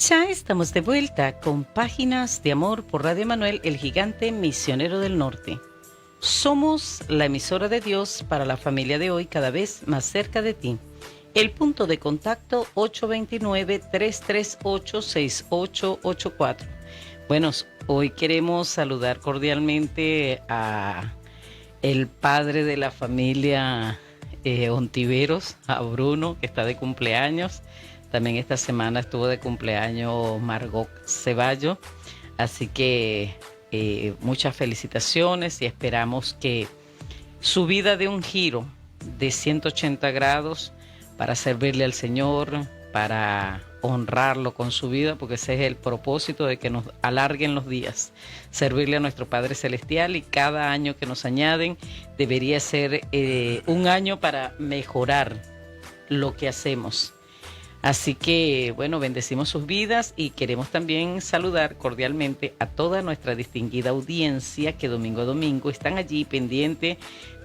Ya estamos de vuelta con Páginas de Amor por Radio Emanuel, el gigante misionero del norte. Somos la emisora de Dios para la familia de hoy, cada vez más cerca de ti. El punto de contacto 829-338-6884. Bueno, hoy queremos saludar cordialmente a el padre de la familia Ontiveros, a Bruno, que está de cumpleaños. También esta semana estuvo de cumpleaños Margot Ceballo. Así que muchas felicitaciones y esperamos que su vida dé un giro de 180 grados para servirle al Señor, para honrarlo con su vida, porque ese es el propósito de que nos alarguen los días, servirle a nuestro Padre Celestial, y cada año que nos añaden debería ser un año para mejorar lo que hacemos. Así que, bueno, bendecimos sus vidas y queremos también saludar cordialmente a toda nuestra distinguida audiencia que domingo a domingo están allí pendiente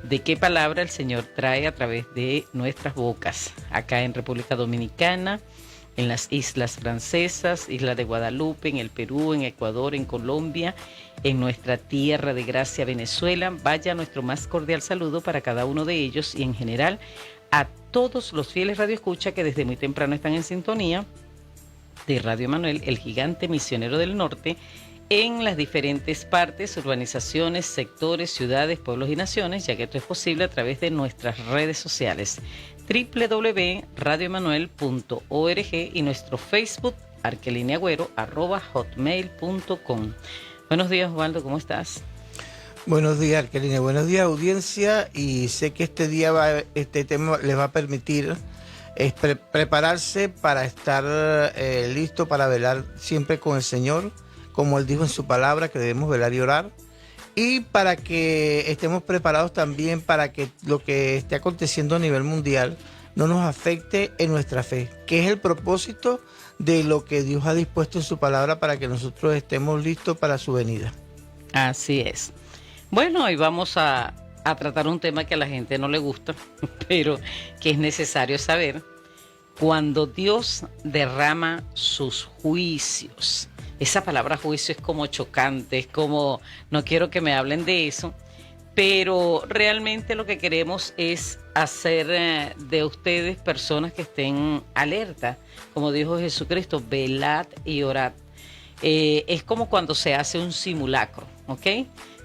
de qué palabra el Señor trae a través de nuestras bocas, acá en República Dominicana, en las Islas Francesas, Isla de Guadalupe, en el Perú, en Ecuador, en Colombia, en nuestra tierra de gracia Venezuela. Vaya nuestro más cordial saludo para cada uno de ellos y en general a todos los fieles radioescucha que desde muy temprano están en sintonía de Radio Emanuel, el gigante misionero del norte, en las diferentes partes, urbanizaciones, sectores, ciudades, pueblos y naciones, ya que esto es posible a través de nuestras redes sociales www.radioemanuel.org y nuestro Facebook arquelineagüero@hotmail.com. Buenos días, Osvaldo, ¿cómo estás? Buenos días, Arquelina. Buenos días, audiencia. Y sé que este tema les va a permitir prepararse para estar listo para velar siempre con el Señor, como Él dijo en su palabra, que debemos velar y orar. Y para que estemos preparados también para que lo que esté aconteciendo a nivel mundial no nos afecte en nuestra fe, que es el propósito de lo que Dios ha dispuesto en su palabra para que nosotros estemos listos para su venida. Así es. Bueno, hoy vamos a tratar un tema que a la gente no le gusta, pero que es necesario saber. Cuando Dios derrama sus juicios. Esa palabra juicio es como chocante, es como, no quiero que me hablen de eso, pero realmente lo que queremos es hacer de ustedes personas que estén alerta. Como dijo Jesucristo, velad y orad. Es como cuando se hace un simulacro, ¿ok?,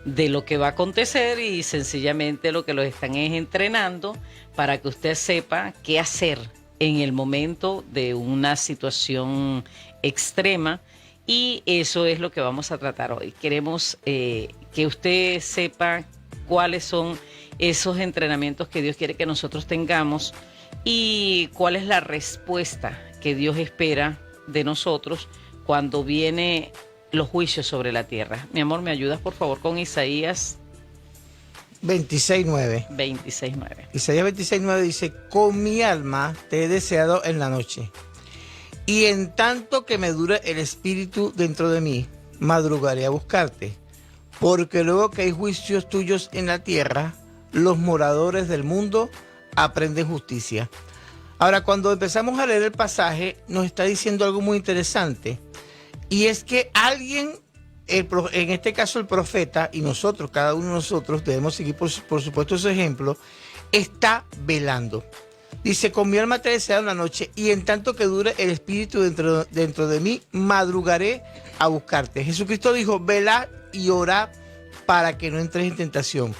de lo que va a acontecer, y sencillamente lo que los están es entrenando para que usted sepa qué hacer en el momento de una situación extrema, y eso es lo que vamos a tratar hoy. Queremos que usted sepa cuáles son esos entrenamientos que Dios quiere que nosotros tengamos y cuál es la respuesta que Dios espera de nosotros cuando viene los juicios sobre la tierra. Mi amor, ¿me ayudas por favor con Isaías 26:9? 26:9. Isaías 26:9 dice: con mi alma te he deseado en la noche, y en tanto que me dure el espíritu dentro de mí, madrugaré a buscarte, porque luego que hay juicios tuyos en la tierra, los moradores del mundo aprenden justicia. Ahora, cuando empezamos a leer el pasaje, nos está diciendo algo muy interesante. Y es que alguien, en este caso el profeta, y nosotros, cada uno de nosotros, debemos seguir por supuesto ese ejemplo, está velando. Dice: con mi alma te he deseado en la noche, y en tanto que dure el espíritu dentro de mí, madrugaré a buscarte. Jesucristo dijo: velad y orad para que no entres en tentación.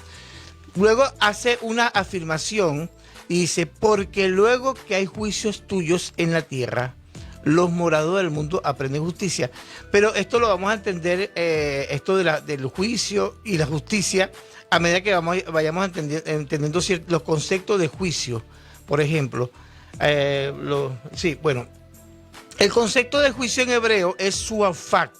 Luego hace una afirmación y dice: porque luego que hay juicios tuyos en la tierra, los moradores del mundo aprenden justicia. Pero esto lo vamos a entender, esto del juicio y la justicia, a medida que vayamos entendiendo los conceptos de juicio. Por ejemplo, el concepto de juicio en hebreo es suafak,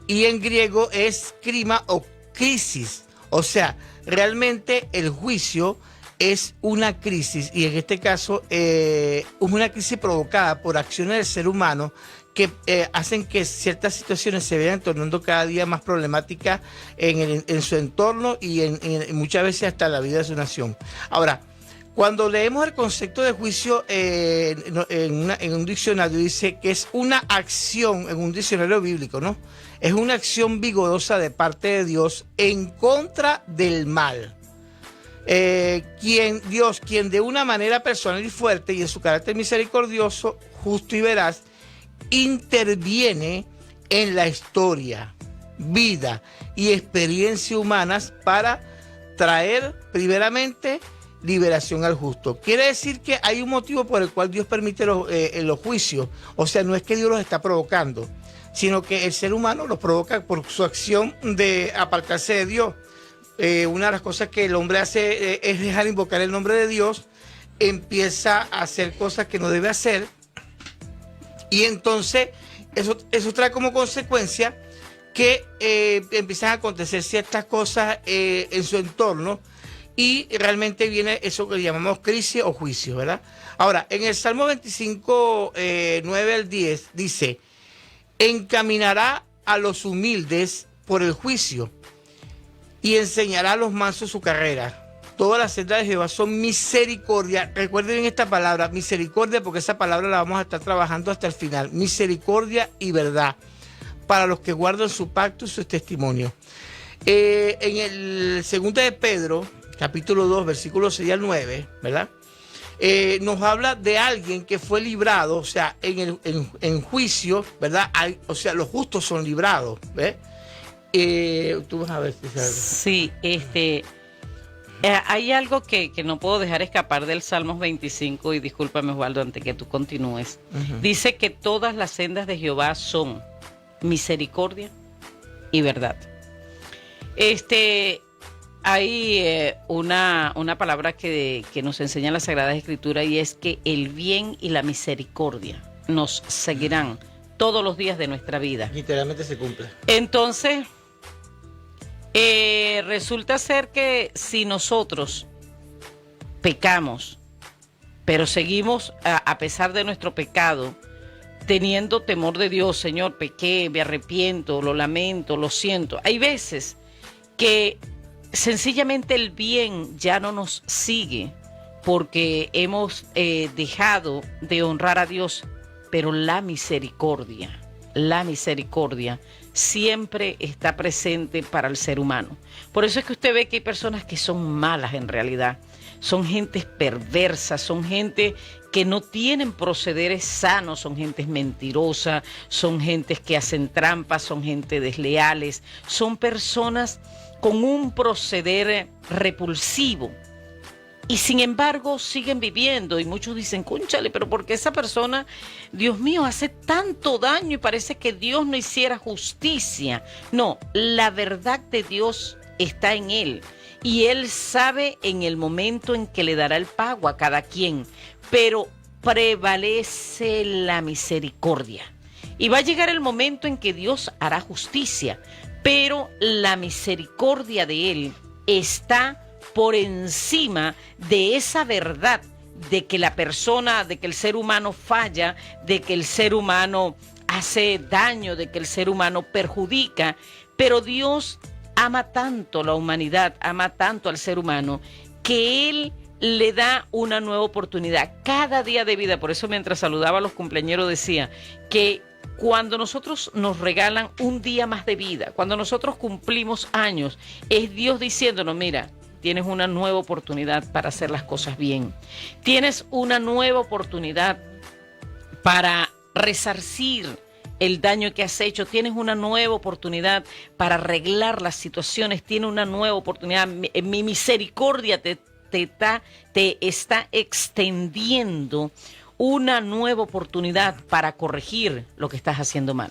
y en griego es krima o crisis. O sea, realmente el juicio es una crisis, y en este caso es una crisis provocada por acciones del ser humano que hacen que ciertas situaciones se vean tornando cada día más problemáticas en su entorno y muchas veces hasta la vida de su nación. Ahora, Cuando leemos el concepto de juicio en un diccionario, dice que es una acción, en un diccionario bíblico, ¿no? Es una acción vigorosa de parte de Dios en contra del mal. Quien de una manera personal y fuerte y en su carácter misericordioso, justo y veraz, interviene en la historia, vida y experiencia humanas para traer primeramente liberación al justo. Quiere decir que hay un motivo por el cual Dios permite los juicios. O sea, no es que Dios los está provocando, sino que el ser humano los provoca por su acción de apartarse de Dios. Una de las cosas que el hombre hace es dejar invocar el nombre de Dios, empieza a hacer cosas que no debe hacer, y entonces eso trae como consecuencia que empiezan a acontecer ciertas cosas en su entorno, y realmente viene eso que llamamos crisis o juicio, ¿verdad? Ahora, en el Salmo 25, 9 al 10, dice: encaminará a los humildes por el juicio y enseñará a los mansos su carrera. Todas las sendas de Jehová son misericordia. Recuerden bien esta palabra, misericordia, porque esa palabra la vamos a estar trabajando hasta el final. Misericordia y verdad para los que guardan su pacto y sus testimonios. En el 2 de Pedro, capítulo 2, versículos 6 al 9, ¿verdad? Nos habla de alguien que fue librado, o sea, en juicio, ¿verdad? O sea, los justos son librados, ¿ves? Tú vas a ver si sabes. Sí, hay algo que no puedo dejar escapar del Salmos 25, y discúlpame, Osvaldo, antes que tú continúes. Dice que todas las sendas de Jehová son misericordia y verdad. Hay una palabra que nos enseña la Sagrada Escritura, y es que el bien y la misericordia nos seguirán todos los días de nuestra vida. Literalmente se cumple. Entonces, resulta ser que si nosotros pecamos, pero seguimos a pesar de nuestro pecado, teniendo temor de Dios, Señor, pequé, me arrepiento, lo lamento, lo siento. Hay veces que sencillamente el bien ya no nos sigue porque hemos dejado de honrar a Dios, pero la misericordia siempre está presente para el ser humano. Por eso es que usted ve que hay personas que son malas en realidad, son gentes perversas, son gente que no tienen procederes sanos, son gentes mentirosas, son gentes que hacen trampas, son gente desleales, son personas con un proceder repulsivo. Y sin embargo siguen viviendo, y muchos dicen, cónchale, pero ¿por qué esa persona, Dios mío, hace tanto daño y parece que Dios no hiciera justicia? No, la verdad de Dios está en Él, y Él sabe en el momento en que le dará el pago a cada quien, pero prevalece la misericordia. Y va a llegar el momento en que Dios hará justicia, pero la misericordia de Él está por encima de esa verdad de que la persona, de que el ser humano falla, de que el ser humano hace daño, de que el ser humano perjudica. Pero Dios ama tanto la humanidad, ama tanto al ser humano, que Él le da una nueva oportunidad cada día de vida. Por eso, mientras saludaba a los cumpleañeros, decía que cuando nosotros nos regalan un día más de vida, cuando nosotros cumplimos años, es Dios diciéndonos, mira, tienes una nueva oportunidad para hacer las cosas bien. Tienes una nueva oportunidad para resarcir el daño que has hecho. Tienes una nueva oportunidad para arreglar las situaciones. Tienes una nueva oportunidad. Mi misericordia te está extendiendo una nueva oportunidad para corregir lo que estás haciendo mal.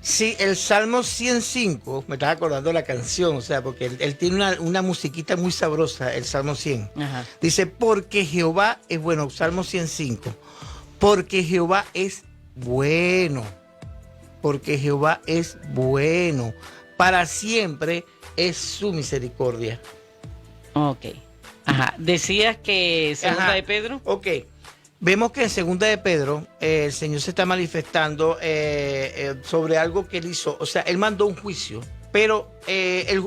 Sí, el Salmo 105, me estaba acordando de la canción, o sea, porque él tiene una musiquita muy sabrosa, el Salmo 100. Ajá. Dice, porque Jehová es bueno, Salmo 105, porque Jehová es bueno, porque Jehová es bueno, para siempre es su misericordia. Ok. Ajá. Decías que segunda de Pedro. Ok. Vemos que en segunda de Pedro el Señor se está manifestando sobre algo que él hizo. O sea, él mandó un juicio, pero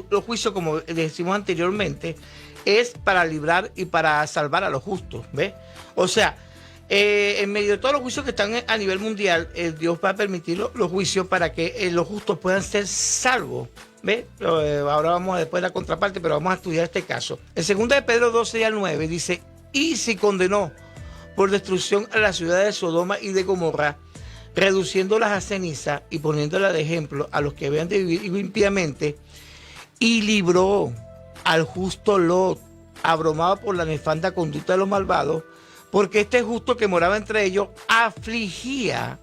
los juicios, como decimos anteriormente, es para librar y para salvar a los justos, ¿ves? O sea, en medio de todos los juicios que están a nivel mundial, Dios va a permitir los juicios para que los justos puedan ser salvos. ¿Ves? Ahora vamos a después la contraparte, pero vamos a estudiar este caso. En 2 de Pedro 12 al 9 dice, y si condenó por destrucción a la ciudad de Sodoma y de Gomorra, reduciéndolas a ceniza y poniéndolas de ejemplo a los que vean de vivir impíamente, y libró al justo Lot, abrumado por la nefanda conducta de los malvados, porque este justo que moraba entre ellos afligía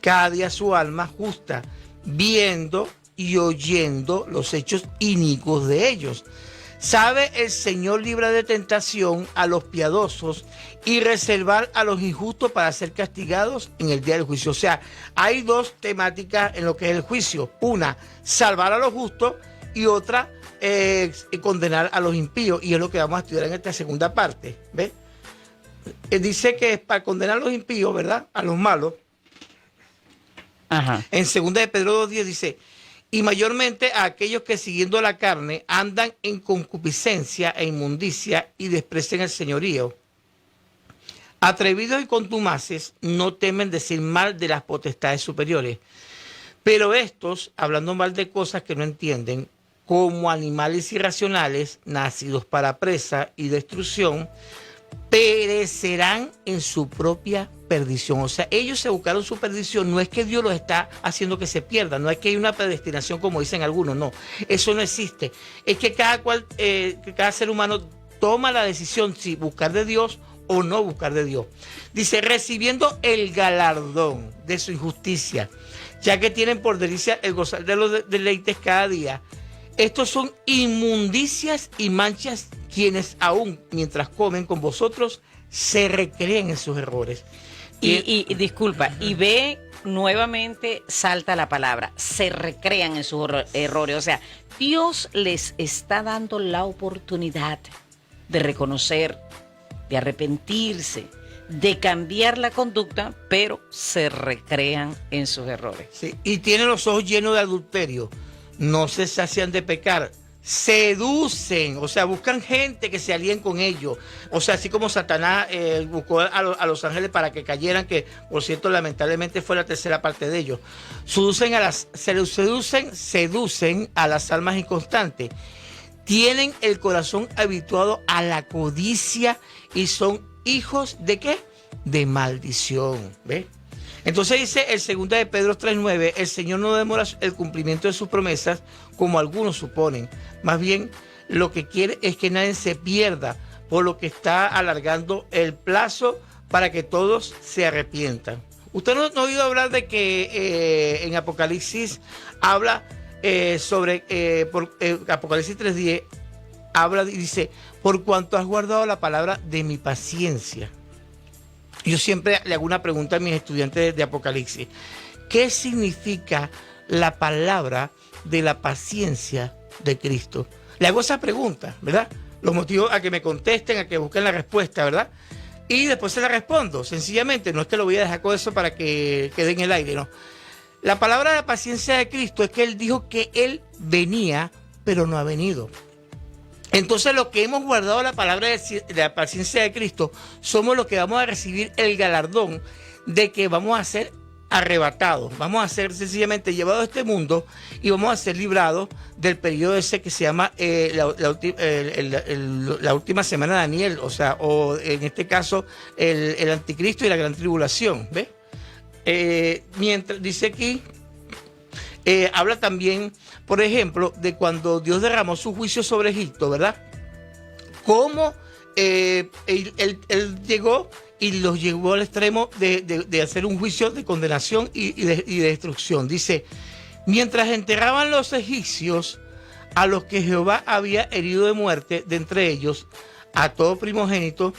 cada día su alma justa, viendo y oyendo los hechos inicuos de ellos. Sabe el Señor libra de tentación a los piadosos y reservar a los injustos para ser castigados en el día del juicio. O sea, hay dos temáticas en lo que es el juicio. Una, salvar a los justos, y otra, condenar a los impíos. Y es lo que vamos a estudiar en esta segunda parte. ¿Ves? Dice que es para condenar a los impíos, ¿verdad? A los malos. Ajá. En 2 de Pedro 2:10 dice, y mayormente a aquellos que siguiendo la carne andan en concupiscencia e inmundicia y desprecian el señorío. Atrevidos y contumaces no temen decir mal de las potestades superiores. Pero estos, hablando mal de cosas que no entienden, como animales irracionales, nacidos para presa y destrucción, perecerán en su propia perdición. O sea, ellos se buscaron su perdición. No es que Dios los está haciendo que se pierdan, no es que hay una predestinación como dicen algunos, no, eso no existe. Es que cada ser humano toma la decisión si buscar de Dios o no buscar de Dios. Dice, recibiendo el galardón de su injusticia, ya que tienen por delicia el gozar de los deleites cada día. Estos son inmundicias y manchas quienes aún mientras comen con vosotros se recreen en sus errores. Y disculpa, y ve nuevamente salta la palabra, se recrean en sus errores. O sea, Dios les está dando la oportunidad de reconocer, de arrepentirse, de cambiar la conducta, pero se recrean en sus errores. Sí, y tienen los ojos llenos de adulterio. No se sacian de pecar, seducen, o sea, buscan gente que se alíen con ellos. O sea, así como Satanás buscó a los ángeles para que cayeran, que por cierto, lamentablemente fue la tercera parte de ellos. Seducen a las almas inconstantes. Tienen el corazón habituado a la codicia y son hijos de ¿qué? De maldición. ¿Ves? Entonces dice el 2 de Pedro 3:9, el Señor no demora el cumplimiento de sus promesas como algunos suponen. Más bien, lo que quiere es que nadie se pierda, por lo que está alargando el plazo para que todos se arrepientan. Usted no ha oído hablar de que en Apocalipsis habla sobre, Apocalipsis 3:10, habla y dice, por cuanto has guardado la palabra de mi paciencia. Yo siempre le hago una pregunta a mis estudiantes de Apocalipsis. ¿Qué significa la palabra de la paciencia de Cristo? Le hago esa pregunta, ¿verdad? Los motivos a que me contesten, a que busquen la respuesta, ¿verdad? Y después se la respondo. Sencillamente, no es que lo voy a dejar con eso para que quede en el aire, no. La palabra de la paciencia de Cristo es que Él dijo que Él venía, pero no ha venido. Entonces, los que hemos guardado la palabra de la paciencia de Cristo, somos los que vamos a recibir el galardón de que vamos a ser arrebatados, vamos a ser sencillamente llevados a este mundo y vamos a ser librados del periodo ese que se llama la última semana de Daniel, o sea, o en este caso el anticristo y la gran tribulación, ¿ves? Mientras dice aquí, habla también, por ejemplo, de cuando Dios derramó su juicio sobre Egipto, ¿verdad? Cómo él llegó y los llevó al extremo de hacer un juicio de condenación y de destrucción. Dice, mientras enterraban los egipcios a los que Jehová había herido de muerte de entre ellos, a todo primogénito,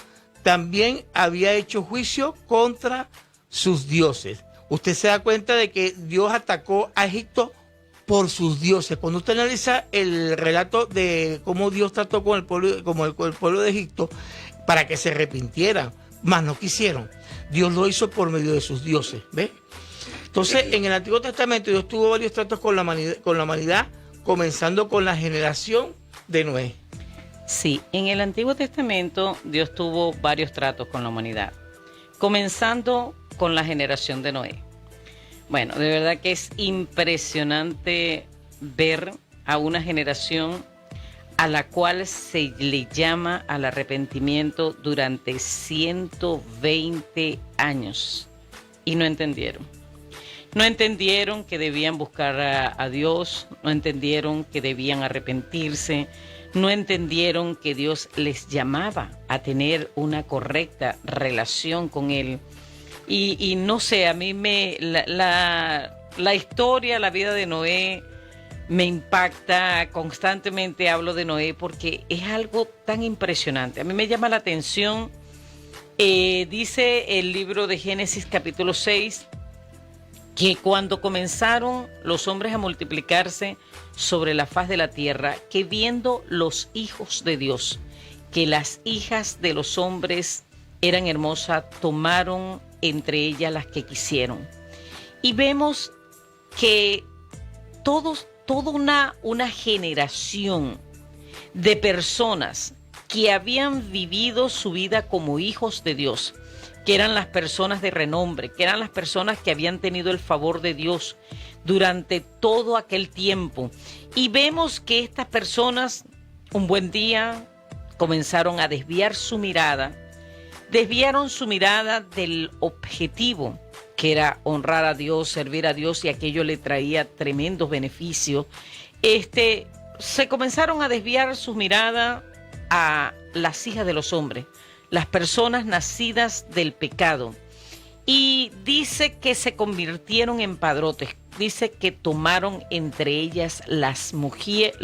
también había hecho juicio contra sus dioses. Usted se da cuenta de que Dios atacó a Egipto por sus dioses. Cuando usted analiza el relato de cómo Dios trató con el pueblo de Egipto para que se arrepintieran, mas no quisieron. Dios lo hizo por medio de sus dioses, ¿ves? Entonces, en el Antiguo Testamento Dios tuvo varios tratos con la humanidad comenzando con la generación de Noé. Sí, en el Antiguo Testamento Dios tuvo varios tratos con la humanidad, comenzando con la generación de Noé. Bueno, de verdad que es impresionante ver a una generación a la cual se le llama al arrepentimiento durante 120 años y no entendieron. No entendieron que debían buscar a Dios, no entendieron que debían arrepentirse, no entendieron que Dios les llamaba a tener una correcta relación con Él. Y no sé, a mí la historia, la vida de Noé me impacta. Constantemente hablo de Noé porque es algo tan impresionante. A mí me llama la atención, dice el libro de Génesis capítulo 6, que cuando comenzaron los hombres a multiplicarse sobre la faz de la tierra, que viendo los hijos de Dios, que las hijas de los hombres eran hermosas, tomaron entre ellas las que quisieron. Y vemos que toda una generación de personas que habían vivido su vida como hijos de Dios, que eran las personas de renombre, que eran las personas que habían tenido el favor de Dios durante todo aquel tiempo. Y vemos que estas personas un buen día comenzaron a desviaron su mirada del objetivo, que era honrar a Dios, servir a Dios, y aquello le traía tremendos beneficios. Se comenzaron a desviar su mirada a las hijas de los hombres, las personas nacidas del pecado. Y dice que se convirtieron en padrotes. Dice que tomaron entre ellas las mujeres.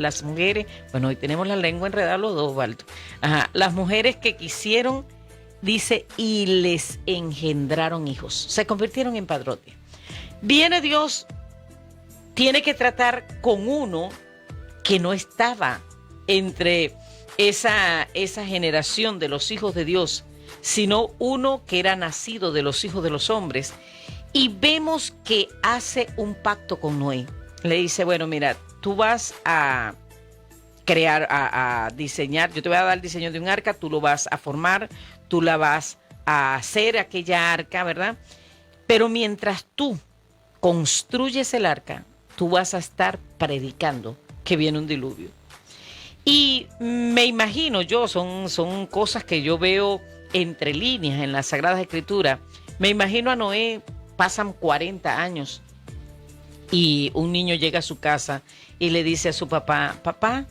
Bueno, hoy tenemos la lengua enredada los dos, Waldo. Las mujeres que quisieron, dice, y les engendraron hijos. Se convirtieron en padrotes. Viene Dios, tiene que tratar con uno que no estaba entre esa generación de los hijos de Dios, sino uno que era nacido de los hijos de los hombres. Y vemos que hace un pacto con Noé. Le dice, bueno, mira, tú vas a crear, a diseñar, yo te voy a dar el diseño de un arca, tú lo vas a formar, tú la vas a hacer, aquella arca, ¿verdad? Pero mientras tú construyes el arca, tú vas a estar predicando que viene un diluvio. Y me imagino yo, son cosas que yo veo entre líneas en las Sagradas Escrituras. Me imagino a Noé, pasan 40 años y un niño llega a su casa y le dice a su papá, papá,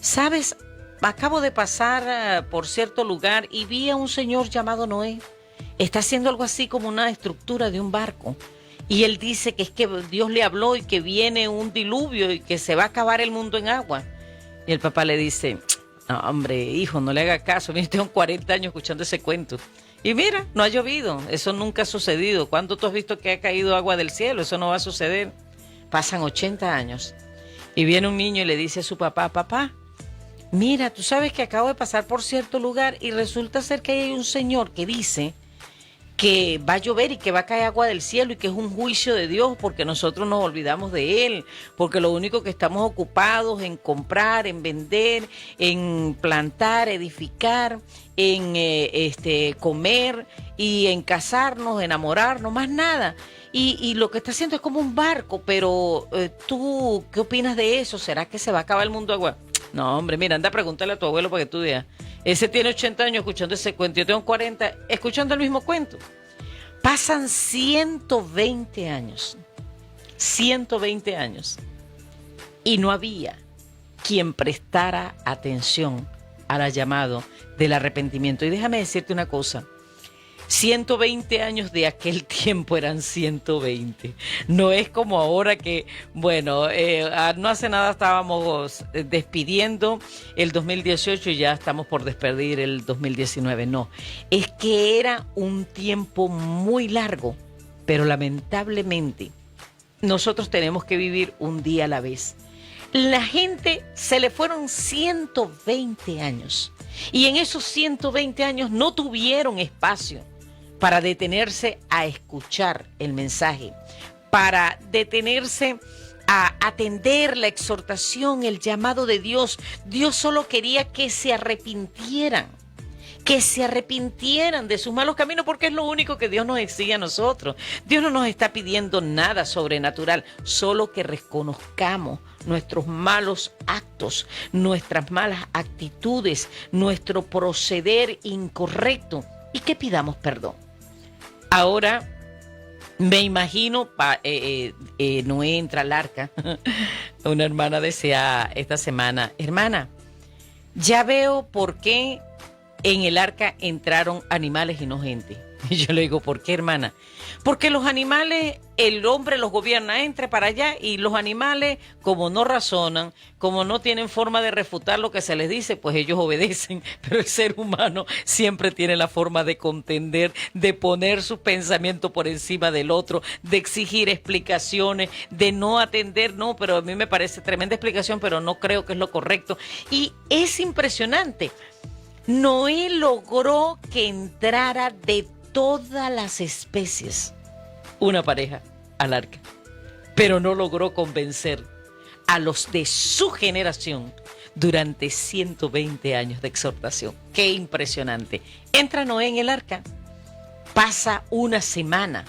¿sabes? Acabo de pasar por cierto lugar y vi a un señor llamado Noé. Está haciendo algo así como una estructura de un barco. Y él dice que es que Dios le habló y que viene un diluvio y que se va a acabar el mundo en agua. Y el papá le dice, no, hombre, hijo, no le haga caso. Mira, tengo 40 años escuchando ese cuento. Y mira, no ha llovido. Eso nunca ha sucedido. ¿Cuándo tú has visto que ha caído agua del cielo? Eso no va a suceder. Pasan 80 años. Y viene un niño y le dice a su papá, papá, mira, tú sabes que acabo de pasar por cierto lugar y resulta ser que hay un señor que dice que va a llover y que va a caer agua del cielo y que es un juicio de Dios porque nosotros nos olvidamos de Él, porque lo único que estamos ocupados en comprar, en vender, en plantar, edificar, en comer y en casarnos, enamorarnos, más nada. Y lo que está haciendo es como un barco, pero ¿tú qué opinas de eso? ¿Será que se va a acabar el mundo de agua? No, hombre, mira, anda a preguntarle a tu abuelo para que tú veas. Ese tiene 80 años escuchando ese cuento, yo tengo 40 escuchando el mismo cuento. Pasan 120 años, 120 años, y no había quien prestara atención al llamado del arrepentimiento. Y déjame decirte una cosa, 120 años de aquel tiempo eran 120. No es como ahora que, bueno, no hace nada estábamos despidiendo el 2018 y ya estamos por despedir el 2019. No, es que era un tiempo muy largo, pero lamentablemente nosotros tenemos que vivir un día a la vez. La gente se le fueron 120 años y en esos 120 años no tuvieron espacio para detenerse a escuchar el mensaje, para detenerse a atender la exhortación, el llamado de Dios. Dios solo quería que se arrepintieran de sus malos caminos, porque es lo único que Dios nos exige a nosotros. Dios no nos está pidiendo nada sobrenatural, solo que reconozcamos nuestros malos actos, nuestras malas actitudes, nuestro proceder incorrecto y que pidamos perdón. Ahora me imagino, Noé entra al arca. Una hermana decía esta semana: hermana, ya veo por qué en el arca entraron animales y no gente. Y yo le digo: ¿por qué, hermana? Porque los animales, el hombre los gobierna, entre para allá, y los animales, como no razonan, como no tienen forma de refutar lo que se les dice, pues ellos obedecen. Pero el ser humano siempre tiene la forma de contender, de poner su pensamiento por encima del otro, de exigir explicaciones, de no atender. No, pero a mí me parece tremenda explicación, pero no creo que es lo correcto. Y es impresionante. Noé logró que entrara de todas las especies una pareja al arca, pero no logró convencer a los de su generación durante 120 años de exhortación. ¡Qué impresionante! Entra Noé en el arca, pasa una semana,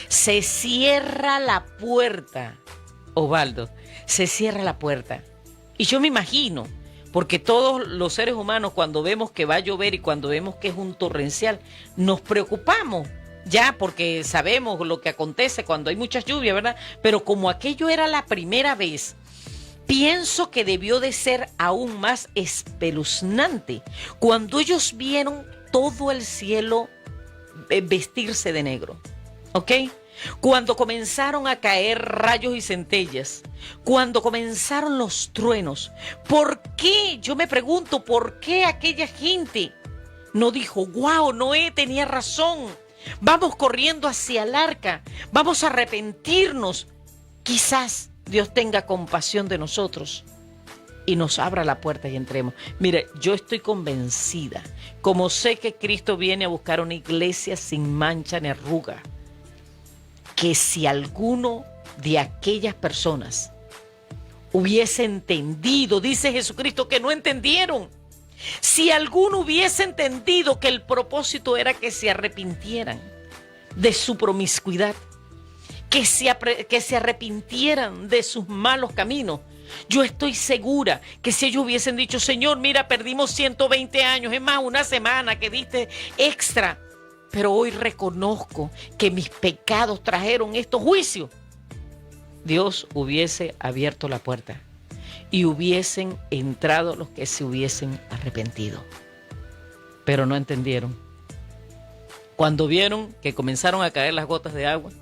se cierra la puerta, Osvaldo, se cierra la puerta. Y yo me imagino, porque todos los seres humanos, cuando vemos que va a llover y cuando vemos que es un torrencial, nos preocupamos ya, porque sabemos lo que acontece cuando hay muchas lluvias, ¿verdad? Pero como aquello era la primera vez, pienso que debió de ser aún más espeluznante cuando ellos vieron todo el cielo vestirse de negro, ¿ok? Cuando comenzaron a caer rayos y centellas, cuando comenzaron los truenos. ¿Por qué? Yo me pregunto, ¿por qué aquella gente no dijo: wow, Noé tenía razón, vamos corriendo hacia el arca, vamos a arrepentirnos, quizás Dios tenga compasión de nosotros y nos abra la puerta y entremos? Mire, yo estoy convencida, como sé que Cristo viene a buscar una iglesia sin mancha ni arruga, que si alguno de aquellas personas hubiese entendido, dice Jesucristo que no entendieron, si alguno hubiese entendido que el propósito era que se arrepintieran de su promiscuidad, que se arrepintieran de sus malos caminos, yo estoy segura que si ellos hubiesen dicho: Señor, mira, perdimos 120 años, es más, una semana que diste extra, pero hoy reconozco que mis pecados trajeron estos juicios, Dios hubiese abierto la puerta y hubiesen entrado los que se hubiesen arrepentido. Pero no entendieron. Cuando vieron que comenzaron a caer las gotas de agua,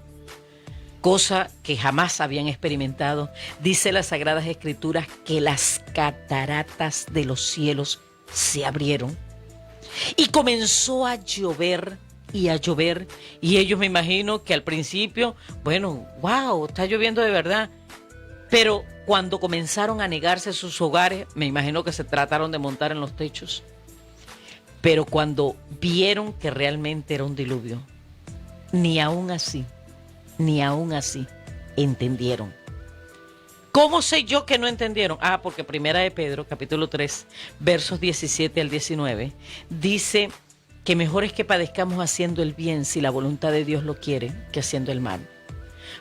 cosa que jamás habían experimentado, dice las Sagradas Escrituras que las cataratas de los cielos se abrieron y comenzó a llover y a llover, y ellos, me imagino que al principio, bueno, wow, está lloviendo de verdad, pero cuando comenzaron a negarse a sus hogares, me imagino que se trataron de montar en los techos, pero cuando vieron que realmente era un diluvio, ni aún así entendieron. ¿Cómo sé yo que no entendieron? Porque Primera de Pedro, capítulo 3, versos 17 al 19, dice que mejor es que padezcamos haciendo el bien, si la voluntad de Dios lo quiere, que haciendo el mal.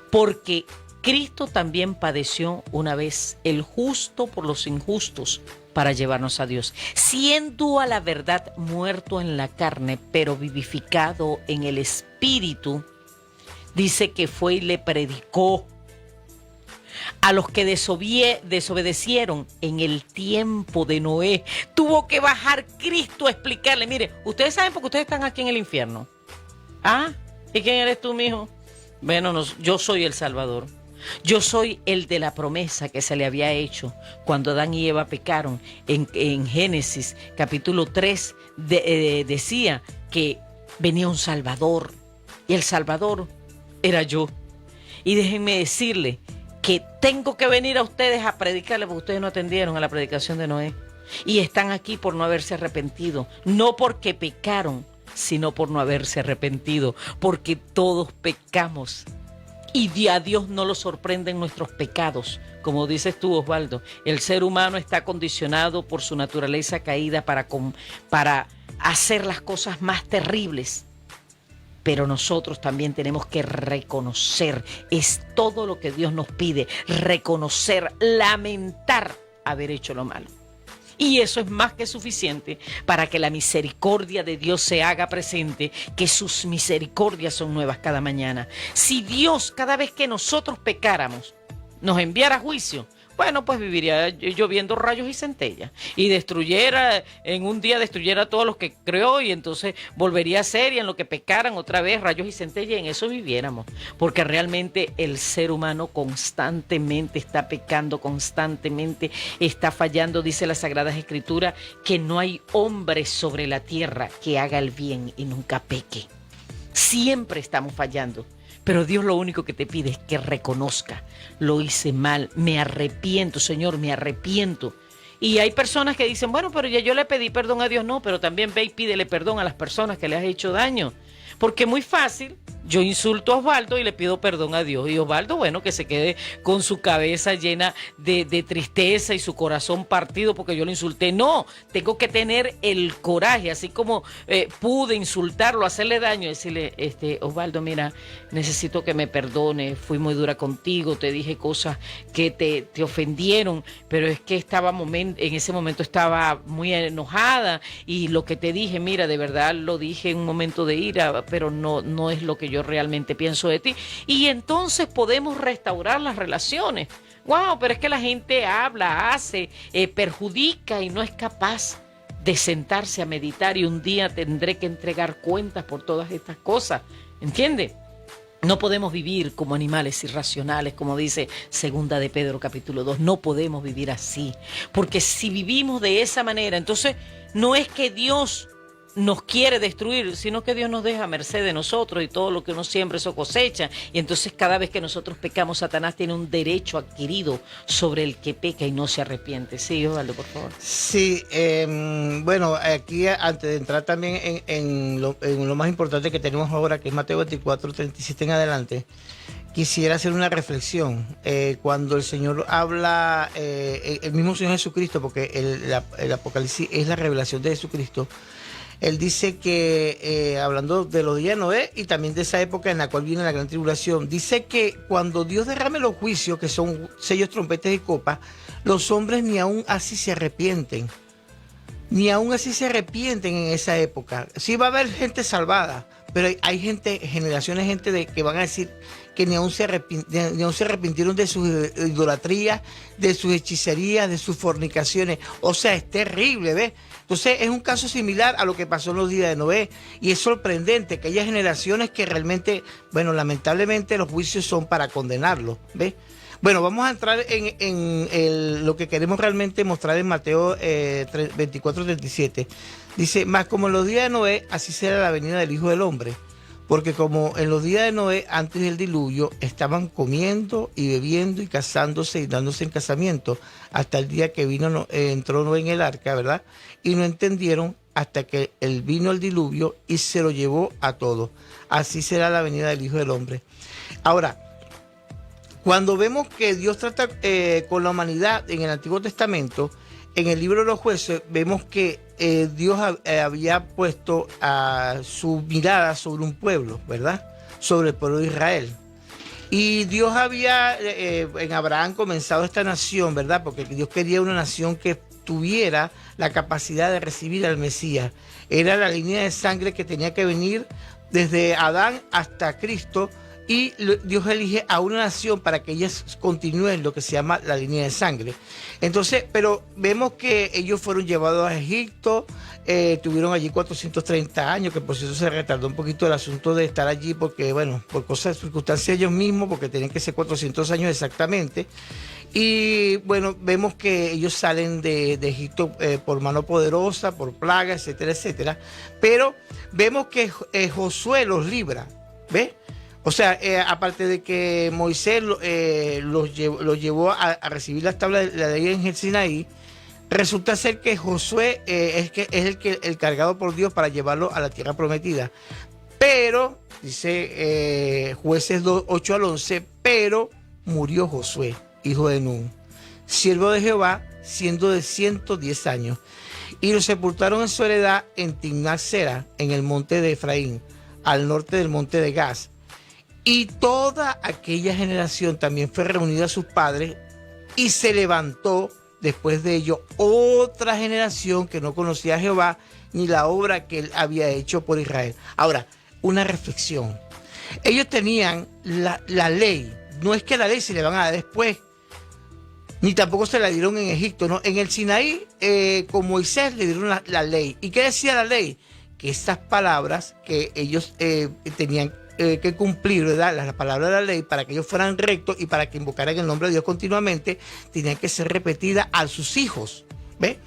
Porque Cristo también padeció una vez, el justo por los injustos, para llevarnos a Dios, siendo a la verdad muerto en la carne, pero vivificado en el Espíritu. Dice que fue y le predicó a los que desobedecieron en el tiempo de Noé. Tuvo que bajar Cristo a explicarle: mire, ustedes saben porque ustedes están aquí en el infierno. ¿Y quién eres tú, mijo? Bueno, yo soy el Salvador. Yo soy el de la promesa que se le había hecho cuando Adán y Eva pecaron. En Génesis capítulo 3 decía que venía un Salvador, y el Salvador era yo. Y déjenme decirle que tengo que venir a ustedes a predicarles, porque ustedes no atendieron a la predicación de Noé y están aquí por no haberse arrepentido, no porque pecaron, sino por no haberse arrepentido, porque todos pecamos Y a Dios no lo sorprenden nuestros pecados. Como dices tú, Osvaldo, el ser humano está condicionado por su naturaleza caída para hacer las cosas más terribles. Pero nosotros también tenemos que reconocer, es todo lo que Dios nos pide, reconocer, lamentar haber hecho lo malo. Y eso es más que suficiente para que la misericordia de Dios se haga presente, que sus misericordias son nuevas cada mañana. Si Dios, cada vez que nosotros pecáramos, nos enviara a juicio, bueno, pues viviría lloviendo rayos y centellas y en un día destruyera a todos los que creó, y entonces volvería a ser, y en lo que pecaran otra vez rayos y centellas, y en eso viviéramos, porque realmente el ser humano constantemente está pecando, constantemente está fallando. Dice las Sagradas Escrituras que no hay hombre sobre la tierra que haga el bien y nunca peque. Siempre estamos fallando. Pero Dios lo único que te pide es que reconozca, lo hice mal, me arrepiento, Señor, me arrepiento. Y hay personas que dicen, bueno, pero ya yo le pedí perdón a Dios. No, pero también ve y pídele perdón a las personas que le has hecho daño. Porque es muy fácil, yo insulto a Osvaldo y le pido perdón a Dios. Y Osvaldo, bueno, que se quede con su cabeza llena de tristeza y su corazón partido porque yo lo insulté. No, tengo que tener el coraje, así como pude insultarlo, hacerle daño, decirle, Osvaldo, mira, necesito que me perdone, fui muy dura contigo, te dije cosas que te ofendieron, pero es que en ese momento estaba muy enojada, y lo que te dije, mira, de verdad lo dije en un momento de ira, pero no es lo que yo realmente pienso de ti. Y entonces podemos restaurar las relaciones. Wow, pero es que la gente habla, hace, perjudica y no es capaz de sentarse a meditar, y un día tendré que entregar cuentas por todas estas cosas. ¿Entiendes? No podemos vivir como animales irracionales, como dice Segunda de Pedro capítulo 2. No podemos vivir así, porque si vivimos de esa manera, entonces no es que Dios nos quiere destruir, sino que Dios nos deja a merced de nosotros, y todo lo que uno siembra eso cosecha. Y entonces cada vez que nosotros pecamos, Satanás tiene un derecho adquirido sobre el que peca y no se arrepiente. Sí, Osvaldo, por favor. Sí, bueno, aquí antes de entrar también en lo más importante que tenemos ahora, que es Mateo 24, 37 en adelante, quisiera hacer una reflexión. Cuando el Señor habla, el mismo Señor Jesucristo, porque el Apocalipsis es la revelación de Jesucristo, Él dice que, hablando de los días de Noé y también de esa época en la cual viene la gran tribulación, dice que cuando Dios derrame los juicios, que son sellos, trompetas y copas, los hombres ni aún así se arrepienten. Ni aún así se arrepienten en esa época. Sí va a haber gente salvada, pero hay gente, generaciones, que van a decir que ni aún se arrepintieron de sus idolatrías, de sus hechicerías, de sus fornicaciones. O sea, es terrible, ¿ves? Entonces es un caso similar a lo que pasó en los días de Noé, y es sorprendente que haya generaciones que realmente, bueno, lamentablemente los juicios son para condenarlos, ¿ves? Bueno, vamos a entrar en lo que queremos realmente mostrar en Mateo 24, 37. Dice, mas como en los días de Noé, así será la venida del Hijo del Hombre. Porque como en los días de Noé, antes del diluvio, estaban comiendo y bebiendo y casándose y dándose en casamiento, hasta el día que entró Noé en el arca, ¿verdad? Y no entendieron hasta que vino el diluvio y se lo llevó a todos. Así será la venida del Hijo del Hombre. Ahora, cuando vemos que Dios trata con la humanidad en el Antiguo Testamento, en el libro de los Jueces, vemos que Dios había puesto su mirada sobre un pueblo, ¿verdad? Sobre el pueblo de Israel. Y Dios había en Abraham comenzado esta nación, ¿verdad? Porque Dios quería una nación que tuviera la capacidad de recibir al Mesías. Era la línea de sangre que tenía que venir desde Adán hasta Cristo, y Dios elige a una nación para que ellas continúen lo que se llama la línea de sangre. Entonces, pero vemos que ellos fueron llevados a Egipto, tuvieron allí 430 años, que por cierto se retardó un poquito el asunto de estar allí, porque bueno, por cosas, circunstancias ellos mismos, porque tenían que ser 400 años exactamente. Y bueno, vemos que ellos salen de Egipto por mano poderosa, por plaga, etcétera, etcétera. Pero vemos que Josué los libra, ¿ves? O sea, aparte de que Moisés los llevó a recibir las tablas de la ley en el Sinaí, resulta ser que Josué es el cargado por Dios para llevarlo a la tierra prometida. Pero, dice Jueces 8 al 11, pero murió Josué, hijo de Nun, siervo de Jehová, siendo de 110 años. Y lo sepultaron en su heredad en Timnat-Sera, en el monte de Efraín, al norte del monte de Gaz. Y toda aquella generación también fue reunida a sus padres, y se levantó después de ello otra generación que no conocía a Jehová, ni la obra que él había hecho por Israel. Ahora, una reflexión. Ellos tenían la ley. No es que la ley se le van a dar después, ni tampoco se la dieron en Egipto, ¿no? En el Sinaí, con Moisés le dieron la ley. ¿Y qué decía la ley? Que estas palabras que ellos tenían que cumplir, ¿verdad? Las palabras de la ley, para que ellos fueran rectos y para que invocaran el nombre de Dios continuamente, tenían que ser repetidas a sus hijos. ¿Ve?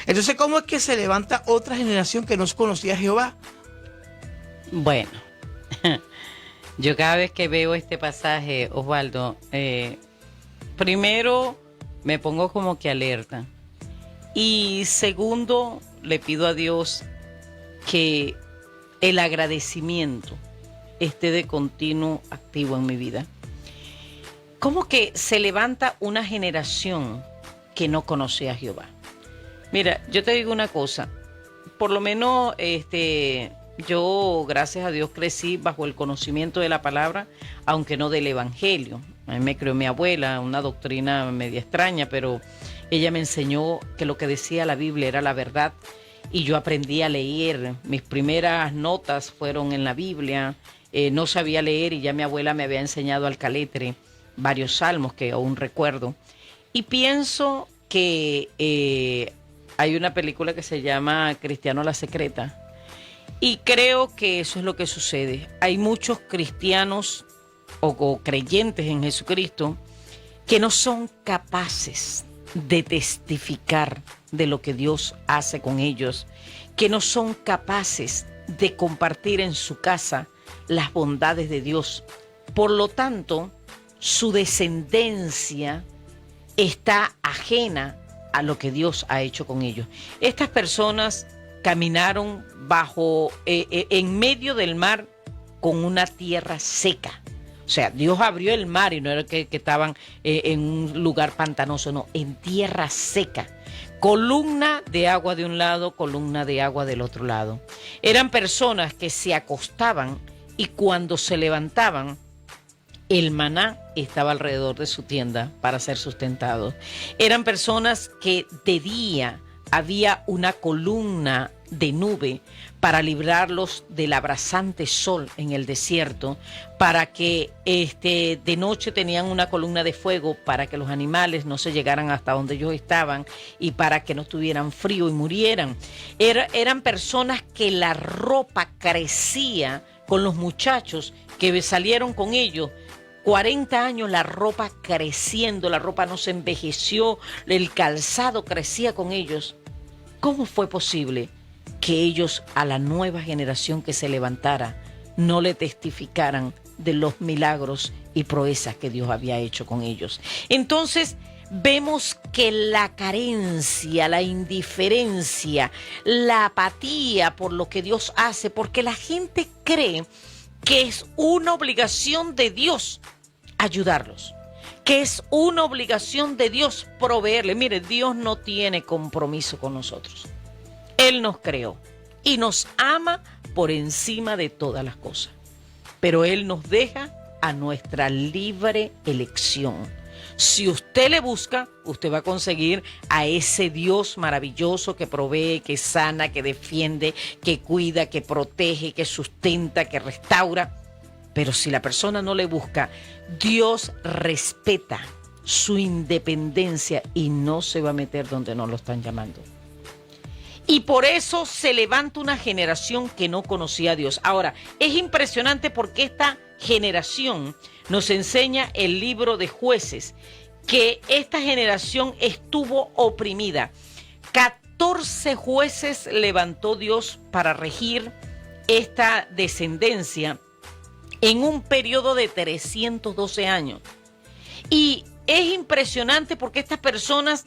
Entonces, ¿cómo es que se levanta otra generación que no conocía a Jehová? Bueno, yo cada vez que veo este pasaje, Osvaldo, primero me pongo como que alerta. Y segundo, le pido a Dios que el agradecimiento esté de continuo activo en mi vida. ¿Cómo que se levanta una generación que no conoce a Jehová? Mira, yo te digo una cosa, por lo menos yo, gracias a Dios, crecí bajo el conocimiento de la palabra, aunque no del evangelio. A mí me crió mi abuela, una doctrina media extraña, pero ella me enseñó que lo que decía la Biblia era la verdad, y yo aprendí a leer. Mis primeras notas fueron en la Biblia. No sabía leer y ya mi abuela me había enseñado al caletre varios salmos que aún recuerdo. Y pienso que hay una película que se llama Cristiano la Secreta. Y creo que eso es lo que sucede. Hay muchos cristianos o creyentes en Jesucristo que no son capaces de testificar de lo que Dios hace con ellos, que no son capaces de compartir en su casa las bondades de Dios. Por lo tanto, su descendencia está ajena a lo que Dios ha hecho con ellos. Estas personas caminaron en medio del mar con una tierra seca. O sea, Dios abrió el mar y no era que estaban en un lugar pantanoso, no, en tierra seca. Columna de agua de un lado, columna de agua del otro lado. Eran personas que se acostaban y cuando se levantaban, el maná estaba alrededor de su tienda para ser sustentado. Eran personas que de día había una columna de nube para librarlos del abrasante sol en el desierto, para que de noche tenían una columna de fuego para que los animales no se llegaran hasta donde ellos estaban y para que no tuvieran frío y murieran. Eran personas que la ropa crecía con los muchachos que salieron con ellos. 40 años la ropa creciendo, la ropa no se envejeció, el calzado crecía con ellos. ¿Cómo fue posible que ellos a la nueva generación que se levantara no le testificaran de los milagros y proezas que Dios había hecho con ellos? Entonces vemos que la carencia, la indiferencia, la apatía por lo que Dios hace, porque la gente cree que es una obligación de Dios ayudarlos, que es una obligación de Dios proveerle. Mire, Dios no tiene compromiso con nosotros. Él nos creó y nos ama por encima de todas las cosas. Pero Él nos deja a nuestra libre elección. Si usted le busca, usted va a conseguir a ese Dios maravilloso que provee, que sana, que defiende, que cuida, que protege, que sustenta, que restaura. Pero si la persona no le busca, Dios respeta su independencia y no se va a meter donde no lo están llamando. Y por eso se levanta una generación que no conocía a Dios. Ahora, es impresionante porque esta generación nos enseña el libro de Jueces, que esta generación estuvo oprimida. 14 jueces levantó Dios para regir esta descendencia en un periodo de 312 años. Y es impresionante porque estas personas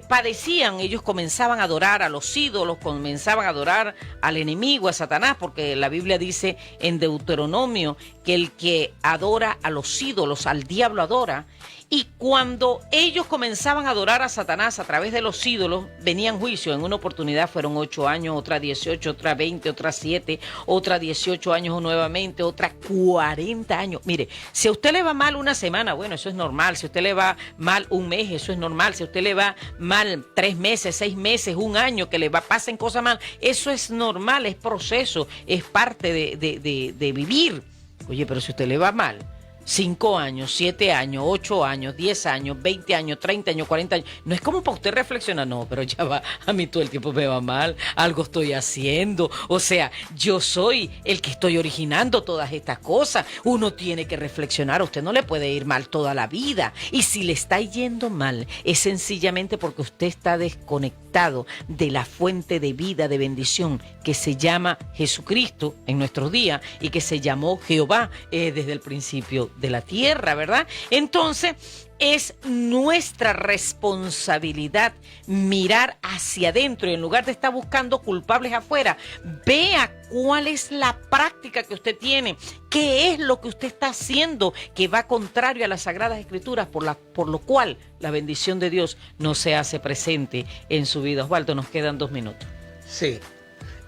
padecían, ellos comenzaban a adorar a los ídolos, comenzaban a adorar al enemigo, a Satanás, porque la Biblia dice en Deuteronomio que el que adora a los ídolos, al diablo adora. Y cuando ellos comenzaban a adorar a Satanás a través de los ídolos, venían juicios. En una oportunidad fueron 8 años, otra 18, otra 20, otra 7, otra 18 años nuevamente, otra 40 años. Mire, si a usted le va mal una semana, bueno, eso es normal. Si a usted le va mal un mes, eso es normal. Si a usted le va mal 3 meses, 6 meses, un año, que le pasen cosas mal, eso es normal, es proceso, es parte de vivir. Oye, pero si a usted le va mal 5 años, 7 años, 8 años, 10 años, 20 años, 30 años, 40 años. No es como para usted reflexionar, no, pero ya va, a mí todo el tiempo me va mal, algo estoy haciendo. O sea, yo soy el que estoy originando todas estas cosas. Uno tiene que reflexionar, a usted no le puede ir mal toda la vida. Y si le está yendo mal, es sencillamente porque usted está desconectado de la fuente de vida, de bendición, que se llama Jesucristo en nuestros días y que se llamó Jehová desde el principio de la tierra, ¿verdad? Entonces, es nuestra responsabilidad mirar hacia adentro y en lugar de estar buscando culpables afuera, vea cuál es la práctica que usted tiene, qué es lo que usted está haciendo que va contrario a las Sagradas Escrituras, por lo cual la bendición de Dios no se hace presente en su vida. Osvaldo, nos quedan 2 minutos. Sí.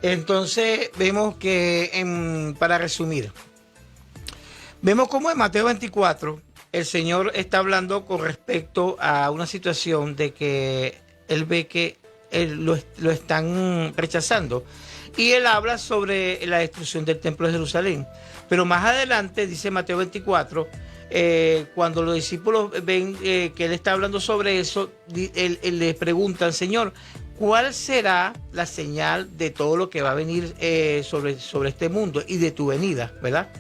Entonces, vemos que, para resumir, vemos cómo en Mateo 24 el Señor está hablando con respecto a una situación de que Él ve que lo están rechazando. Y Él habla sobre la destrucción del templo de Jerusalén. Pero más adelante, dice Mateo 24, cuando los discípulos ven que Él está hablando sobre eso, él le preguntan, Señor, ¿cuál será la señal de todo lo que va a venir sobre este mundo y de tu venida, verdad?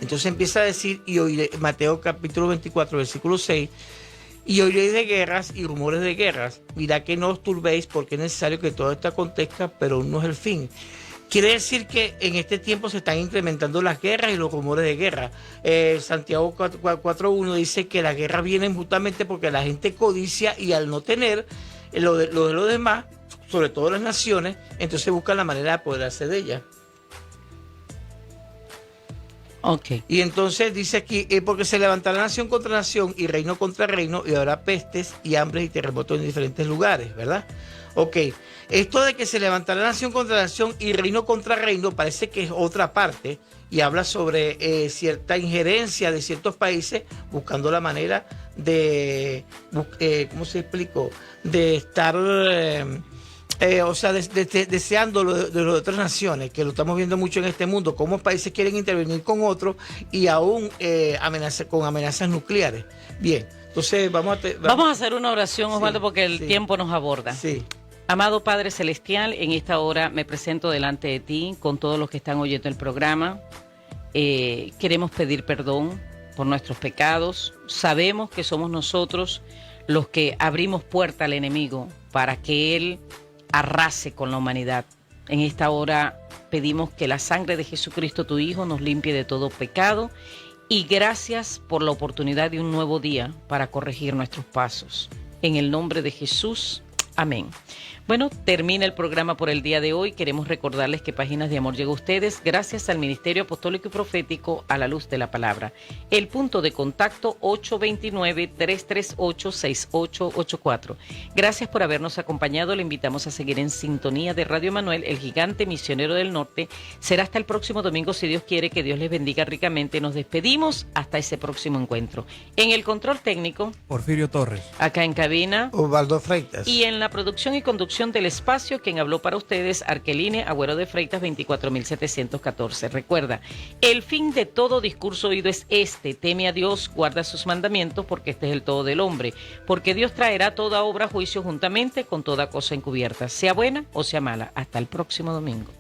Entonces empieza a decir, y oiré, Mateo capítulo 24, versículo 6, y oiréis de guerras y rumores de guerras. Mirad que no os turbéis, porque es necesario que todo esto acontezca, pero aún no es el fin. Quiere decir que en este tiempo se están incrementando las guerras y los rumores de guerra. Santiago 4.1 dice que las guerras vienen justamente porque la gente codicia y al no tener lo de los demás, sobre todo las naciones, entonces buscan la manera de apoderarse de ellas. Okay. Y entonces dice aquí, porque se levantará nación contra nación y reino contra reino y habrá pestes y hambres y terremotos en diferentes lugares, ¿verdad? Ok, esto de que se levantará nación contra nación y reino contra reino parece que es otra parte y habla sobre cierta injerencia de ciertos países buscando la manera de, ¿cómo se explicó? De estar... deseando de las otras naciones, que lo estamos viendo mucho en este mundo, cómo países quieren intervenir con otros y aún con amenazas nucleares. Bien, entonces vamos a hacer una oración, Osvaldo, porque el tiempo nos aborda. Sí. Amado Padre Celestial, en esta hora me presento delante de ti con todos los que están oyendo el programa. Queremos pedir perdón por nuestros pecados. Sabemos que somos nosotros los que abrimos puerta al enemigo para que él arrase con la humanidad. En esta hora pedimos que la sangre de Jesucristo, tu Hijo, nos limpie de todo pecado y gracias por la oportunidad de un nuevo día para corregir nuestros pasos. En el nombre de Jesús, amén. Bueno, termina el programa por el día de hoy. Queremos recordarles que Páginas de Amor llega a ustedes gracias al Ministerio Apostólico y Profético A la Luz de la Palabra. El punto de contacto 829-338-6884. Gracias por habernos acompañado. Le invitamos a seguir en sintonía de Radio Emanuel, el gigante misionero del norte. Será hasta el próximo domingo, si Dios quiere. Que Dios les bendiga ricamente. Nos despedimos hasta ese próximo encuentro. En el control técnico, Porfirio Torres. Acá en cabina, Osvaldo Freitas. Y en la producción y conducción del espacio, quien habló para ustedes, Arqueline Agüero de Freitas, 24714. Recuerda, el fin de todo discurso oído es este: teme a Dios, guarda sus mandamientos, porque este es el todo del hombre. Porque Dios traerá toda obra a juicio juntamente con toda cosa encubierta, sea buena o sea mala. Hasta el próximo domingo.